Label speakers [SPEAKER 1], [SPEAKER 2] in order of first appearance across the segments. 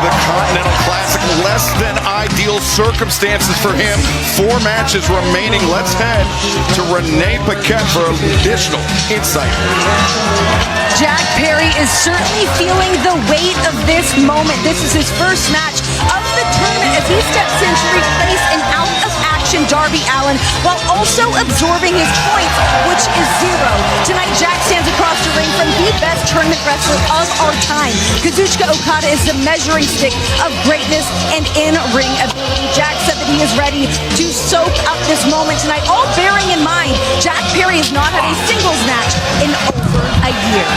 [SPEAKER 1] the Continental Classic. Less than ideal circumstances for him. 4 matches remaining. Let's head to Renee Paquette for additional insight.
[SPEAKER 2] Jack Perry is certainly feeling the weight of this moment. This is his first match of the tournament as he steps in to replace an out-of-action Darby Allin while also absorbing his points, which is 0. Tonight, Jack stands across the ring from the best tournament wrestler of our time. Kazuchika Okada is the measuring stick of greatness and in-ring ability. Jack said that he is ready to soak up this moment tonight, all bearing in mind Jack Perry has not had a singles match in over a year.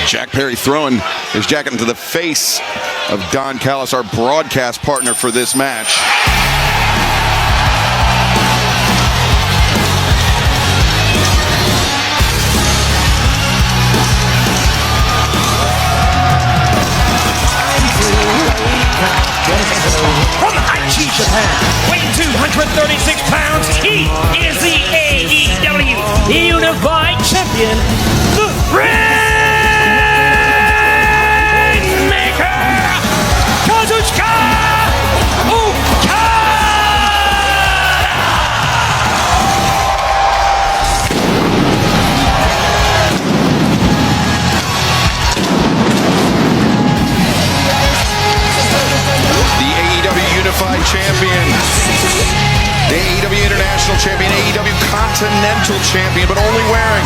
[SPEAKER 1] Jack Perry throwing his jacket into the face of Don Callis, our broadcast partner for this match.
[SPEAKER 3] From Aichi, Japan, weighing 236 pounds, he is the AEW Unified Champion, the Rainmaker, Kazuchika Okada!
[SPEAKER 1] Unified Champion, the AEW International Champion, AEW Continental Champion, but only wearing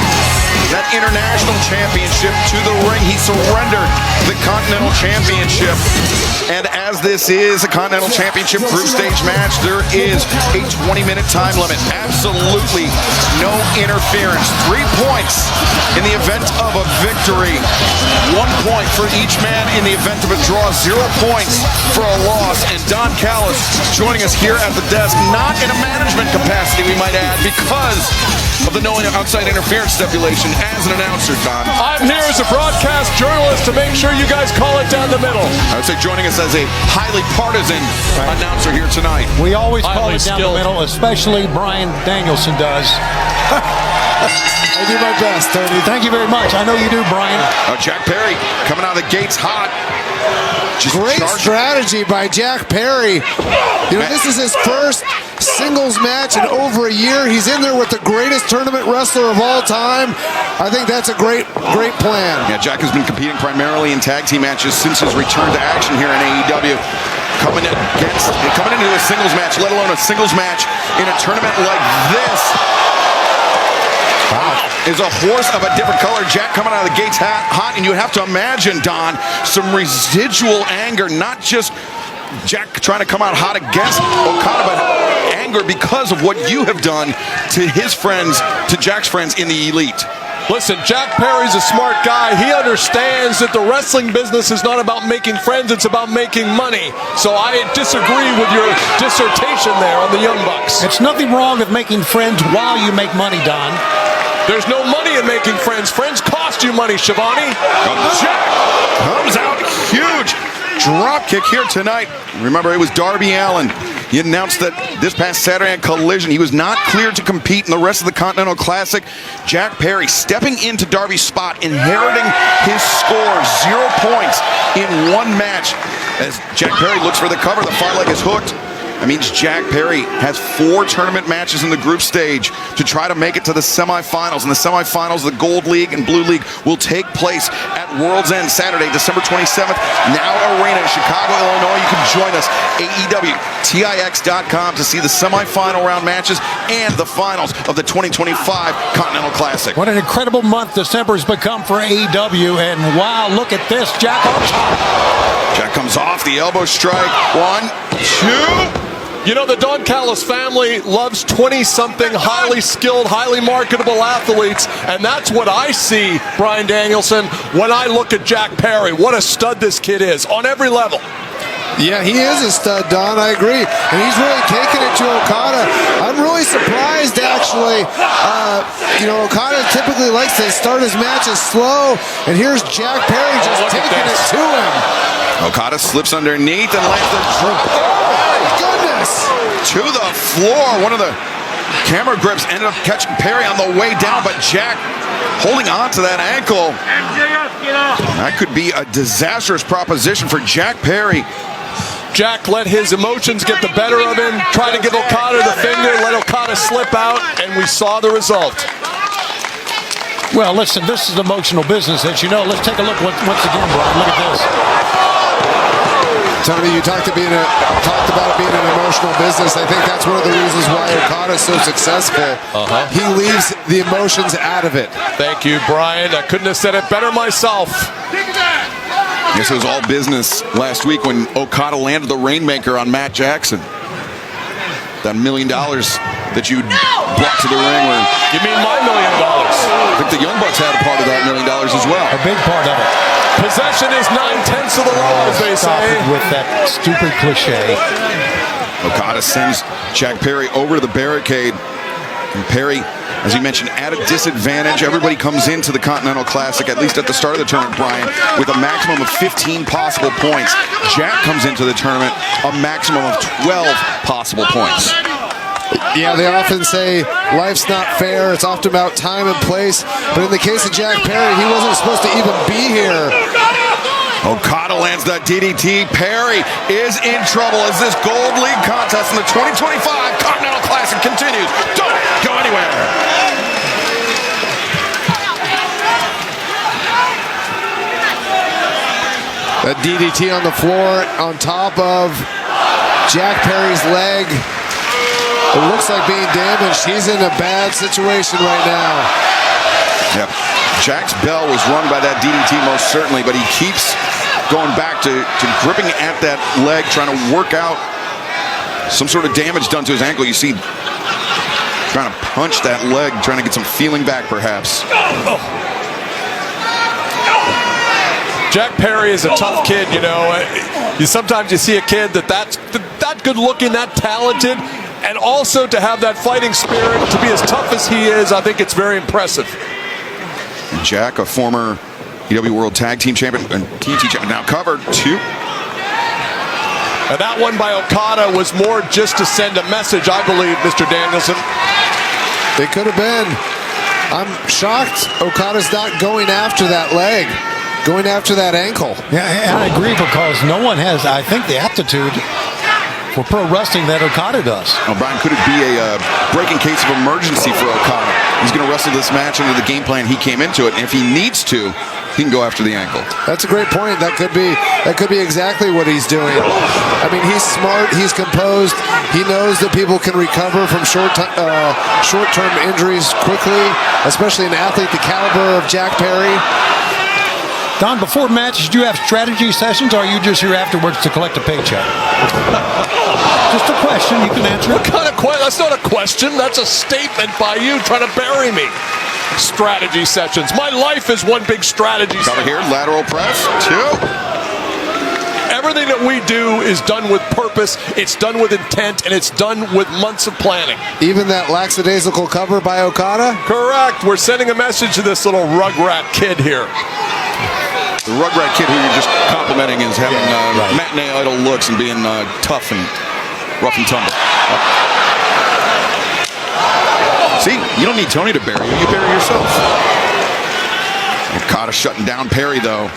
[SPEAKER 1] that International Championship to the ring. He surrendered the Continental Championship. And as this is a Continental Championship group stage match, there is a 20-minute time limit. Absolutely no interference. 3 points in the event of a victory. 1 point for each man in the event of a draw. 0 points for a loss. And Don Callis joining us here at the desk, not in a management capacity, we might add, because of the no outside interference stipulation as an announcer, Don.
[SPEAKER 4] I'm here as a broadcast journalist to make sure you guys call it down the middle.
[SPEAKER 1] I would say joining us as a highly partisan announcer here tonight.
[SPEAKER 5] We always call
[SPEAKER 4] Highly
[SPEAKER 5] it down
[SPEAKER 4] skilled.
[SPEAKER 5] the middle, especially Brian Danielson does. I do my best, Tony. Thank you very much. I know you do, Brian.
[SPEAKER 1] Jack Perry coming out of the gates hot. Just
[SPEAKER 6] Great strategy by Jack Perry. You know, this is his first singles match in over a year. He's in there with the greatest tournament wrestler of all time. I think that's a great plan.
[SPEAKER 1] Yeah, Jack has been competing primarily in tag team matches since his return to action here in AEW. Coming into a singles match, let alone a singles match in a tournament like this. Wow. Is a horse of a different color. Jack coming out of the gates hot, and you have to imagine, Don, some residual anger, not just Jack trying to come out hot against Okada, but anger because of what you have done to his friends, to Jack's friends in the Elite.
[SPEAKER 4] Listen, Jack Perry's a smart guy. He understands that the wrestling business is not about making friends, it's about making money. So I disagree with your dissertation there on the Young Bucks.
[SPEAKER 5] It's nothing wrong with making friends while you make money, Don.
[SPEAKER 4] There's no money in making friends. Friends cost you money, Shivani.
[SPEAKER 1] Jack comes out huge. Drop kick here tonight. Remember, it was Darby Allin. He announced that this past Saturday at Collision, he was not cleared to compete in the rest of the Continental Classic. Jack Perry stepping into Darby's spot, inheriting his score, 0 points in 1 match. As Jack Perry looks for the cover, the far leg is hooked. That means Jack Perry has 4 tournament matches in the group stage to try to make it to the semifinals. And the semifinals, the Gold League and Blue League, will take place at World's End Saturday, December 27th. Now Arena in Chicago, Illinois. You can join us, AEWTIX.com, to see the semifinal round matches and the finals of the 2025 Continental Classic.
[SPEAKER 5] What an incredible month December has become for AEW. And wow, look at this. Jack on top.
[SPEAKER 1] Jack comes off the elbow strike. 1, 2.
[SPEAKER 4] You know, the Don Callis family loves 20-something highly skilled, highly marketable athletes, and that's what I see, Brian Danielson, when I look at Jack Perry. What a stud this kid is on every level.
[SPEAKER 6] Yeah, he is a stud, Don. I agree. And he's really taking it to Okada. I'm really surprised, actually. Okada typically likes to start his matches slow, and here's Jack Perry just taking it to him.
[SPEAKER 1] Okada slips underneath and lands the drop.
[SPEAKER 6] Oh, my goodness.
[SPEAKER 1] To the floor. One of the camera grips ended up catching Perry on the way down, but Jack holding on to that ankle. That could be a disastrous proposition for Jack Perry.
[SPEAKER 4] Jack let his emotions get the better of him, tried to give Okada the finger, let Okada slip out, and we saw the result.
[SPEAKER 5] Well, listen, this is emotional business, as you know. Let's take a look once again, Brian. Look at this.
[SPEAKER 6] Tony, you talked about it being an emotional business. I think that's one of the reasons why Okada is so successful. He leaves the emotions out of it.
[SPEAKER 4] Thank you, Brian. I couldn't have said it better myself.
[SPEAKER 1] I guess it was all business last week when Okada landed the Rainmaker on Matt Jackson. That $1 million that you brought to the ring.
[SPEAKER 4] You mean my $1 million?
[SPEAKER 1] I think the Young Bucks had a part of that $1 million as well.
[SPEAKER 5] A big part of it.
[SPEAKER 4] Possession is 9/10 of the law, as they
[SPEAKER 5] Stop
[SPEAKER 4] say.
[SPEAKER 5] it with that stupid cliche.
[SPEAKER 1] Okada sends Jack Perry over to the barricade. And Perry, as you mentioned, at a disadvantage. Everybody comes into the Continental Classic, at least at the start of the tournament, Brian, with a maximum of 15 possible points. Jack comes into the tournament a maximum of 12 possible points.
[SPEAKER 6] Yeah, they often say life's not fair. It's often about time and place. But in the case of Jack Perry, he wasn't supposed to even be here.
[SPEAKER 1] Okada lands that DDT. Perry is in trouble as this Gold League contest in the 2025 Continental Classic continues. Don't go anywhere.
[SPEAKER 6] That DDT on the floor on top of Jack Perry's leg. It looks like being damaged. He's in a bad situation right now.
[SPEAKER 1] Yep. Jack's bell was rung by that DDT most certainly, but he keeps going back to gripping at that leg, trying to work out some sort of damage done to his ankle. You see, trying to punch that leg, trying to get some feeling back perhaps.
[SPEAKER 4] Jack Perry is a tough kid, you know. Sometimes you see a kid that's that good looking, that talented, and also to have that fighting spirit, to be as tough as he is, I think it's very impressive.
[SPEAKER 1] Jack, a former EW World Tag Team Champion and TNT Champion, now covered two.
[SPEAKER 4] And that one by Okada was more just to send a message, I believe, Mr. Danielson.
[SPEAKER 6] It could have been. I'm shocked Okada's not going after that leg, going after that ankle.
[SPEAKER 5] Yeah, I agree, because no one has, I think, the aptitude for pro wrestling that Okada does.
[SPEAKER 1] Oh, Brian, could it be a breaking case of emergency for Okada? He's going to wrestle this match into the game plan he came into it, and if he needs to, he can go after the ankle. That's
[SPEAKER 6] a great point. That could be exactly what he's doing. I mean, he's smart. He's composed. He knows that people can recover from short-term injuries quickly, especially an athlete the caliber of Jack Perry.
[SPEAKER 5] Don, before matches, do you have strategy sessions, or are you just here afterwards to collect a paycheck? Just a question. You can answer.
[SPEAKER 4] What kind of question? That's not a question. That's a statement by you trying to bury me. Strategy sessions. My life is one big strategy
[SPEAKER 1] Cover
[SPEAKER 4] session.
[SPEAKER 1] here, lateral press, two.
[SPEAKER 4] Everything that we do is done with purpose, it's done with intent, and it's done with months of planning.
[SPEAKER 6] Even that lackadaisical cover by Okada?
[SPEAKER 4] Correct. We're sending a message to this little rugrat kid here.
[SPEAKER 1] The rugrat kid who you're just complimenting is having matinee idol looks and being tough and rough and tumble. See, you don't need Tony to bury you. You bury yourself. Okada shutting down Perry, though.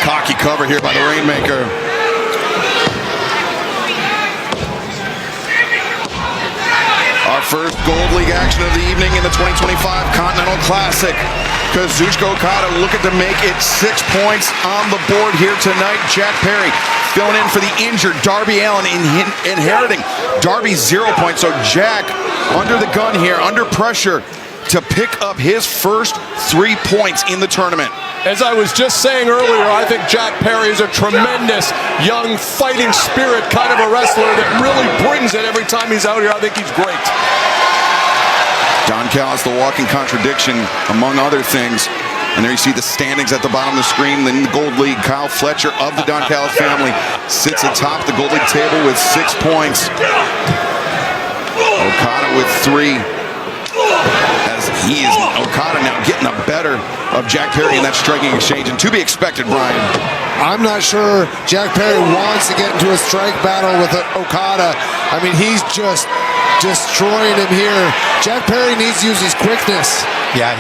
[SPEAKER 1] Cocky cover here by the Rainmaker. Our first Gold League action of the evening in the 2025 Continental Classic. Kazuchika Okada looking to make it 6 points on the board here tonight. Jack Perry filling in for the injured Darby Allin, inheriting Darby's 0 points. So Jack under the gun here, under pressure to pick up his first 3 points in the tournament.
[SPEAKER 4] As I was just saying earlier, I think Jack Perry is a tremendous young fighting spirit kind of a wrestler that really brings it every time he's out here. I think he's great.
[SPEAKER 1] Don Callis, the walking contradiction, among other things. And there you see the standings at the bottom of the screen. Then the Gold League, Kyle Fletcher of the Don Callis family sits atop the Gold League table with 6 points. Okada with 3. As he is, Okada now getting the better of Jack Perry in that striking exchange. And to be expected, Brian.
[SPEAKER 6] I'm not sure Jack Perry wants to get into a strike battle with Okada. I mean, he's just destroying him here. Jack Perry needs to use his quickness.
[SPEAKER 5] Yeah,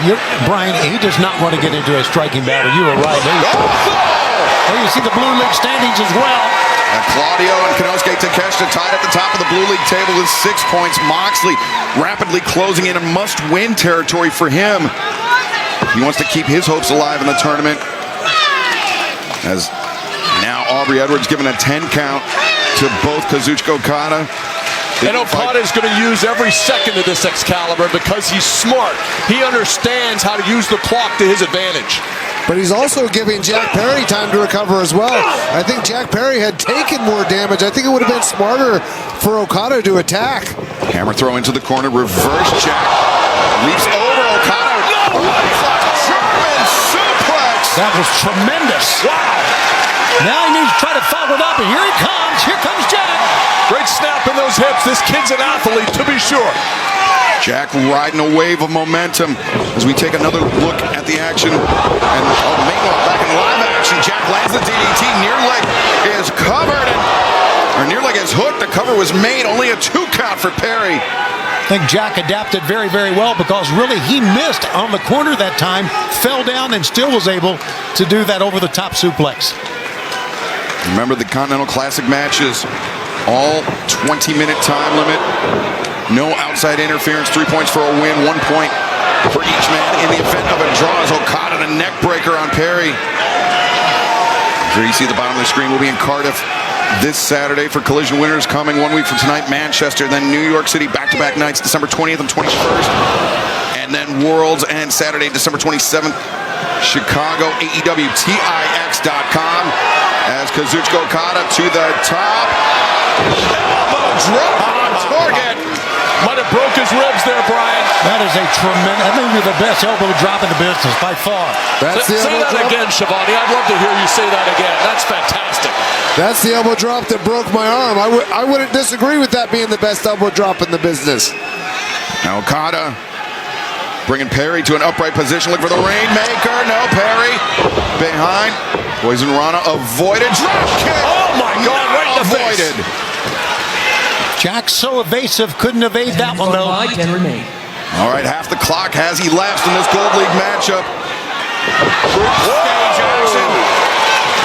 [SPEAKER 5] Brian, he does not want to get into a striking battle. You were right. Well, you see the Blue League standings as well.
[SPEAKER 1] And Claudio and Konosuke Takeshita tied at the top of the Blue League table with 6 points. Moxley rapidly closing in a must-win territory for him. He wants to keep his hopes alive in the tournament. As now Aubrey Edwards giving a 10 count to both Kazuchika Okada.
[SPEAKER 4] And Okada is going to use every second of this Excalibur because he's smart. He understands how to use the clock to his advantage.
[SPEAKER 6] But he's also giving Jack Perry time to recover as well. I think Jack Perry had taken more damage. I think it would have been smarter for Okada to attack.
[SPEAKER 1] Hammer throw into the corner, reverse Jack. Leaps over Okada. No way! German suplex.
[SPEAKER 5] That was tremendous.
[SPEAKER 4] Wow.
[SPEAKER 5] Now he needs to try to follow it up, and here he comes. Here comes Jack.
[SPEAKER 4] Great snap in those hips. This kid's an athlete, to be sure.
[SPEAKER 1] Jack riding a wave of momentum as we take another look at the action. And meanwhile, back in live action, Jack lands the DDT. Near leg is covered. Or near leg is hooked. The cover was made. Only a 2 count for Perry.
[SPEAKER 5] I think Jack adapted very, very well because really he missed on the corner that time, fell down, and still was able to do that over-the-top suplex.
[SPEAKER 1] Remember the Continental Classic matches, all 20-minute time limit. No outside interference, 3 points for a win, 1 point for each man in the event of a draw as Okada a neck breaker on Perry. Here you see the bottom of the screen. We'll be in Cardiff this Saturday for Collision Winners coming 1 week from tonight. Manchester, then New York City, back-to-back nights, December 20th and 21st. And then Worlds and Saturday, December 27th, Chicago, AEW, TIX.com. As Kazuchika Okada to the top. Elbow drop on target.
[SPEAKER 4] Might have broke his ribs there, Brian.
[SPEAKER 5] That is a tremendous, that may be the best elbow drop in the business by far.
[SPEAKER 4] Say that
[SPEAKER 6] drop.
[SPEAKER 4] again, Shivani. I'd love to hear you say that again. That's fantastic.
[SPEAKER 6] That's the elbow drop that broke my arm. I wouldn't disagree with that being the best elbow drop in the business.
[SPEAKER 1] Now Okada bringing Perry to an upright position. Look for the Rainmaker. No, Perry behind. Poison Rana avoided. Drop kick.
[SPEAKER 4] Oh my God! Right in the
[SPEAKER 1] avoided.
[SPEAKER 4] face.
[SPEAKER 5] Jack so evasive, couldn't evade that one though.
[SPEAKER 1] All right, half the clock has elapsed in this Gold League matchup. Stage action.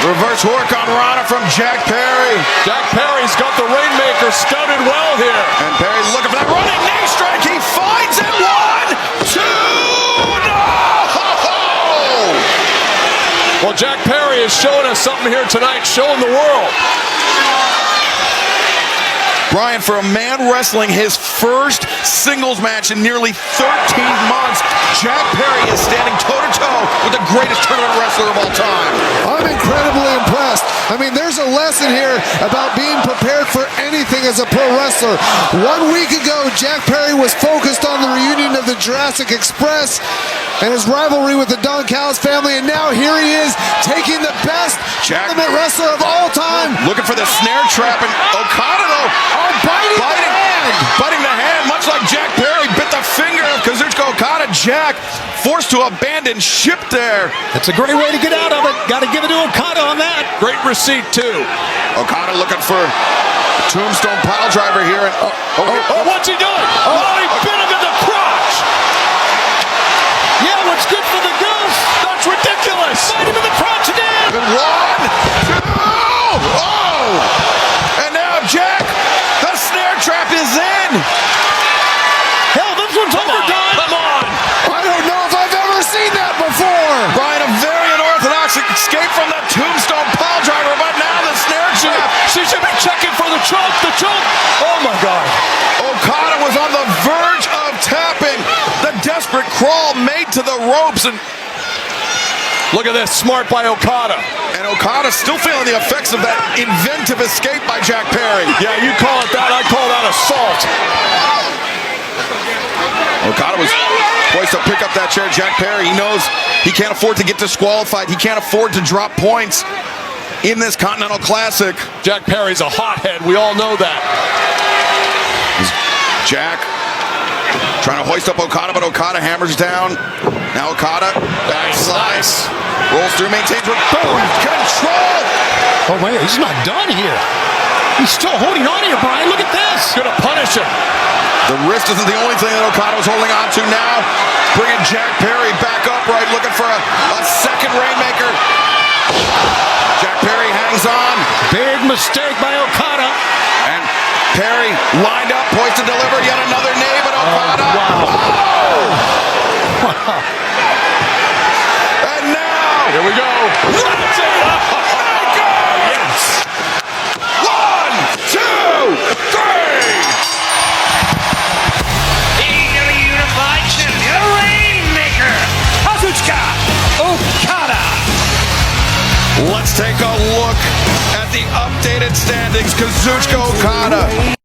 [SPEAKER 1] Reverse hook on Rana from Jack Perry.
[SPEAKER 4] Jack Perry's got the Rainmaker scouted well here.
[SPEAKER 1] And Perry looking for that running knee strike. He finds it. 1, 2, no!
[SPEAKER 4] Well, Jack Perry is showing us something here tonight, showing the world.
[SPEAKER 1] Brian, for a man wrestling his first singles match in nearly 13 months, Jack Perry is standing toe-to-toe with the greatest tournament wrestler of all time.
[SPEAKER 6] I'm incredibly impressed. I mean, there's a lesson here about being prepared for anything as a pro wrestler. 1 week ago, Jack Perry was focused on the reunion of the Jurassic Express and his rivalry with the Don Callis family, and now here he is taking the best tournament wrestler of all time.
[SPEAKER 1] Looking for the snare trap, and Okada, though, biting the hand, much like Jack Perry bit the finger of Kazuchika Okada. Jack forced to abandon ship there.
[SPEAKER 5] That's a great way to get out of it. Got to give it to Okada on that.
[SPEAKER 4] Great receipt, too.
[SPEAKER 1] Okada looking for tombstone pile driver here. And,
[SPEAKER 4] what's he doing? Oh, he bit him in the crotch.
[SPEAKER 5] Yeah, what's good for the goose?
[SPEAKER 4] That's ridiculous.
[SPEAKER 5] Bite him in the crotch again.
[SPEAKER 1] 1, 2, oh! And now Jack, the snare trap is in.
[SPEAKER 5] Hell, this one's overdone.
[SPEAKER 4] Come on.
[SPEAKER 6] I don't know if I've ever seen that before.
[SPEAKER 1] Brian, a very unorthodox escape from the tombstone pile driver, but now the snare trap.
[SPEAKER 4] She should be checking for the choke. The choke. Oh, my God.
[SPEAKER 1] Okada was on the verge of tapping. The desperate crawl made to the ropes, and
[SPEAKER 4] look at this. Smart by Okada.
[SPEAKER 1] And Okada still feeling the effects of that inventive escape by Jack Perry.
[SPEAKER 4] Yeah, you call it that. I call that assault.
[SPEAKER 1] Okada was poised to pick up that chair. Jack Perry, he knows he can't afford to get disqualified. He can't afford to drop points in this Continental Classic.
[SPEAKER 4] Jack Perry's a hothead. We all know that.
[SPEAKER 1] Jack trying to hoist up Okada, but Okada hammers down. Now Okada, back slice. Rolls through, maintains with boom, control.
[SPEAKER 5] Oh, wait, he's not done here. He's still holding on here, Brian. Look at this.
[SPEAKER 4] Gonna punish him.
[SPEAKER 1] The wrist isn't the only thing that Okada's holding on to now. Bringing Jack Perry back upright, looking for a second Rainmaker. Jack Perry hangs on.
[SPEAKER 5] Big mistake by Okada.
[SPEAKER 1] And Perry lined up, poised to deliver yet another knee, but Okada.
[SPEAKER 5] Wow.
[SPEAKER 1] And now,
[SPEAKER 4] Here we go.
[SPEAKER 1] that's it.
[SPEAKER 4] Yes.
[SPEAKER 1] 1, 2, 3.
[SPEAKER 3] AEW Unified Champion, Rainmaker, Kazuchika Okada.
[SPEAKER 1] Let's take a look at the updated standings. Kazuchika Okada